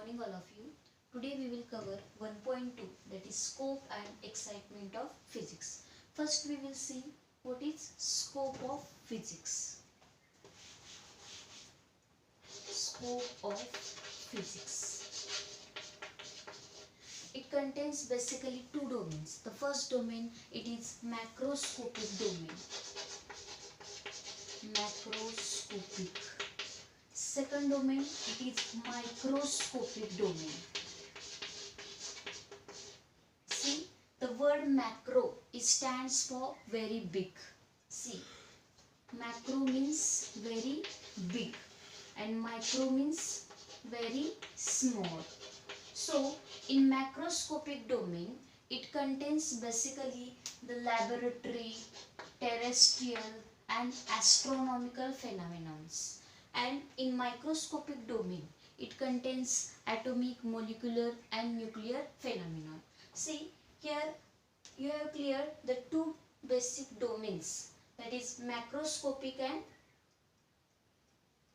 morning all of you. Today we will cover 1.2, that is scope and excitement of physics. First we will see what is scope of physics. Scope of physics. It contains basically two domains. The first domain, it is macroscopic domain. Macroscopic. Second domain, it is microscopic domain. See, the word macro, it stands for very big. See, macro means very big and micro means very small. So, in macroscopic domain, it contains basically the laboratory, terrestrial and astronomical phenomena. And in microscopic domain, it contains atomic, molecular and nuclear phenomena. See, here you have cleared the two basic domains, that is macroscopic and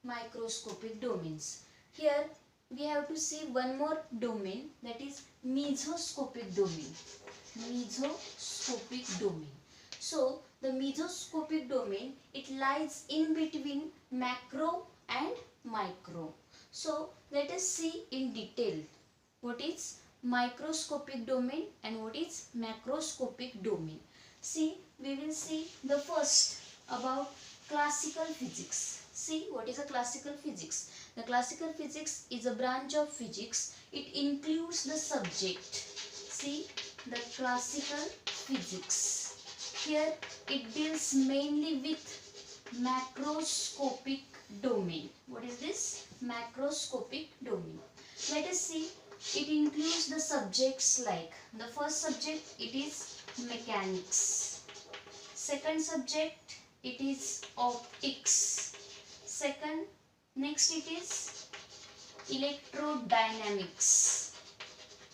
microscopic domains. Here we have to see one more domain, that is mesoscopic domain. Mesoscopic domain. So the mesoscopic domain, it lies in between macro and micro. So let us see in detail what is microscopic domain and what is macroscopic domain. See, we will see the first about classical physics. See, what is a classical physics? The classical physics is a branch of physics. It includes the subject. See, the classical physics. Here it deals mainly with macroscopic domain. What is this? Macroscopic domain. Let us see. It includes the subjects like, the first subject, it is mechanics. Second subject, it is optics. Next it is electrodynamics.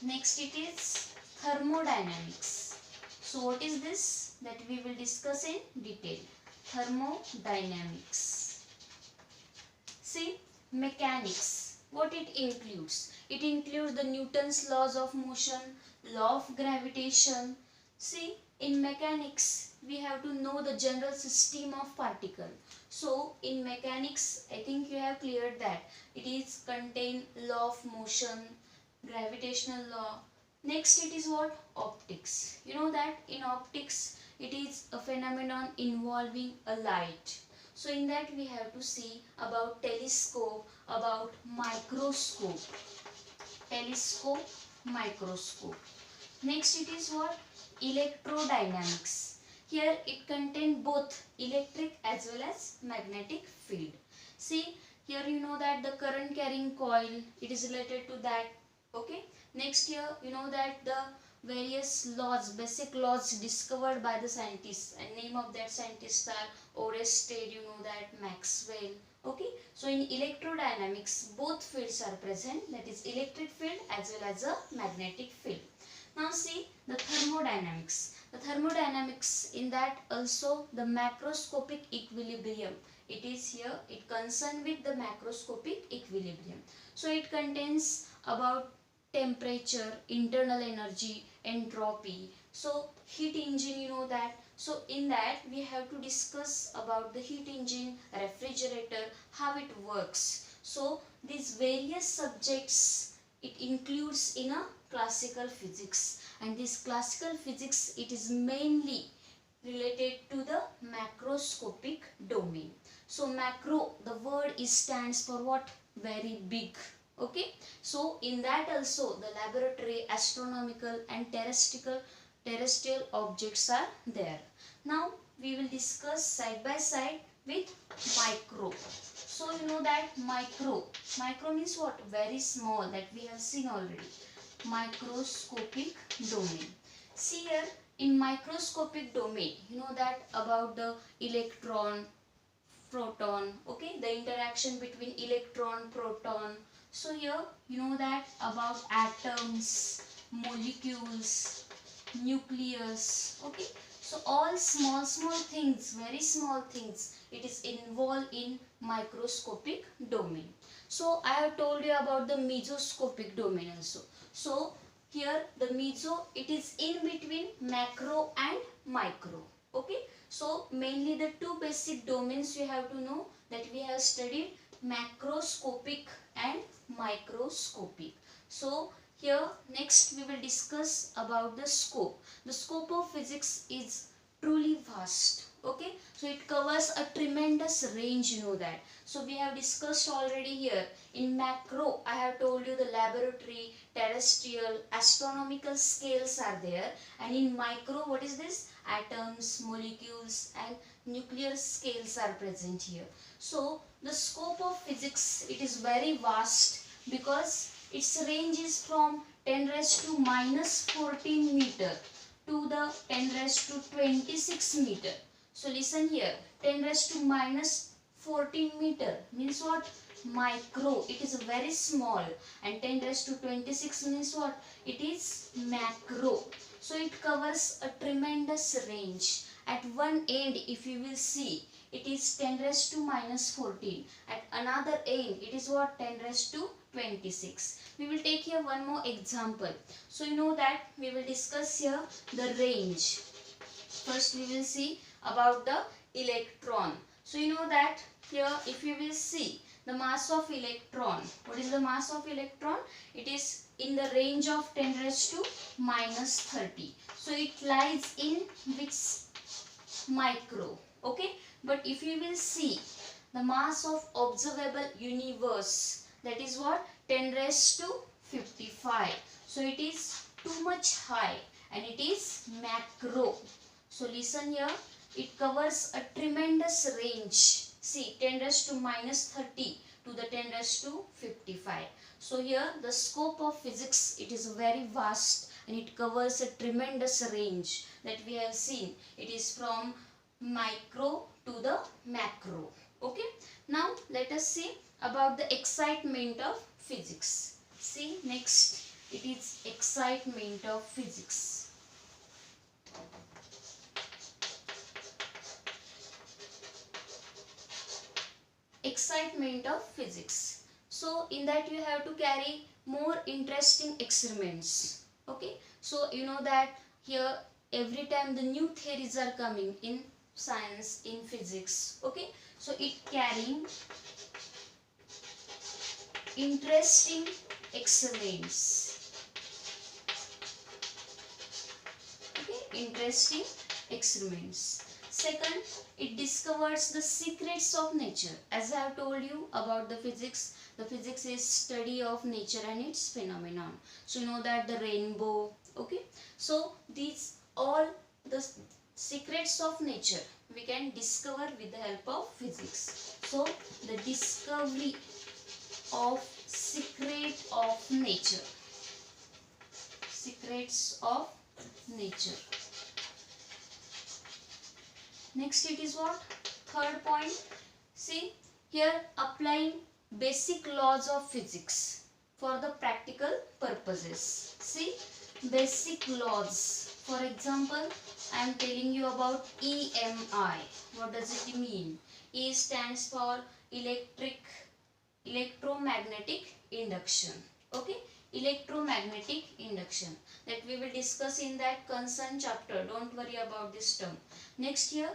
Next it is thermodynamics. So what is this? That we will discuss in detail. Thermodynamics. See, mechanics, what it includes? It includes the Newton's laws of motion, law of gravitation. See, in mechanics, we have to know the general system of particle. So, in mechanics, I think you have cleared that. It is contain law of motion, gravitational law. Next, it is what? Optics. You know that in optics, it is a phenomenon involving a light. So, in that we have to see about telescope, about microscope. Telescope, microscope. Next, it is what? Electrodynamics. Here it contains both electric as well as magnetic field. See, here you know that the current carrying coil, it is related to that. Okay. Next, here you know that the various laws, basic laws discovered by the scientists, and name of that scientists are Oersted, you know that, Maxwell. Okay. So in electrodynamics, both fields are present, that is electric field as well as a magnetic field. Now see the thermodynamics. The thermodynamics, in that also the macroscopic equilibrium. It is here, it concerned with the macroscopic equilibrium. So it contains about temperature, internal energy, entropy. So heat engine, you know that. So in that we have to discuss about the heat engine, refrigerator, how it works. So these various subjects, it includes in a classical physics, and this classical physics, it is mainly related to the macroscopic domain. So macro, the word is stands for what? Very big. Okay. So in that also the laboratory, astronomical and terrestrial objects are there. Now we will discuss side by side with micro. So you know that micro means what? Very small, that we have seen already. Microscopic domain. See here, in microscopic domain, you know that about the electron, proton, okay, the interaction between electron, proton. So here you know that about atoms, molecules, nucleus, okay. So all small things, very small things, it is involved in microscopic domain. So I have told you about the mesoscopic domain also. So here the meso, it is in between macro and micro. Okay. So mainly the two basic domains you have to know, that we have studied macroscopic and microscopic. So here next we will discuss about the scope. The scope of physics is truly vast. Okay, so it covers a tremendous range, you know that. So we have discussed already here. In macro, I have told you the laboratory, terrestrial, astronomical scales are there, and in micro, what is this? Atoms, molecules and nuclear scales are present here. So the scope of physics, it is very vast, because its range is from 10 raised to minus 14 meter to the 10 raised to 26 meter. So listen here, 10 raised to minus 14 meter means what? Micro, it is very small, and 10 raised to 26 means what? It is macro. So it covers a tremendous range. At one end, if you will see, it is 10 raised to minus 14. At another end, it is what? 10 raised to 26. We will take here one more example. So you know that we will discuss here the range. First we will see about the electron. So you know that here if you will see the mass of electron, what is the mass of electron? It is in the range of 10 raised to minus 30. So it lies in which micro. Okay, but if you will see the mass of observable universe, that is what? 10 raised to 55. So it is too much high, and it is macro. So listen here, it covers a tremendous range. See, 10 raised to minus 30 to the 10 raised to 55. So here the scope of physics, it is very vast, and it covers a tremendous range that we have seen. It is from micro to the macro. Okay. Now let us see about the excitement of physics. See next, it is excitement of physics. Excitement of physics. So in that you have to carry more interesting experiments. Okay, so you know that here every time the new theories are coming in science, in physics. Okay, so it carrying interesting experiments. Okay, interesting experiments. Second, it discovers the secrets of nature. As I have told you about the physics is study of nature and its phenomenon. So you know that the rainbow. Okay, so these all the secrets of nature we can discover with the help of physics. So the discovery of secret of nature. Secrets of nature. Next it is what? Third point. See here, applying basic laws of physics for the practical purposes. See, basic laws. For example, I am telling you about EMI. What does it mean? E stands for electromagnetic induction. Okay, electromagnetic induction, that we will discuss in that concerned chapter. Don't worry about this term. Next here,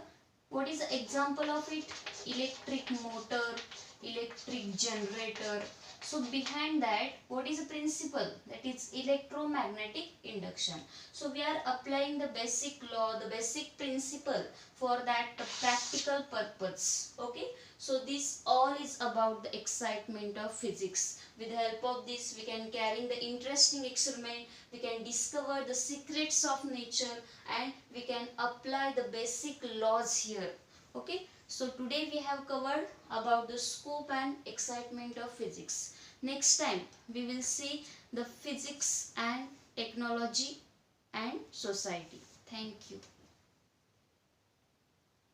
what is the example of it? Electric motor, electric generator. So behind that, what is the principle? That is electromagnetic induction. So we are applying the basic law, the basic principle for that practical purpose. Okay, so this all is about the excitement of physics. With the help of this, we can carry the interesting experiment, we can discover the secrets of nature, and we can apply the basic laws here. Okay, so today we have covered about the scope and excitement of physics. Next time we will see the physics and technology and society. Thank you.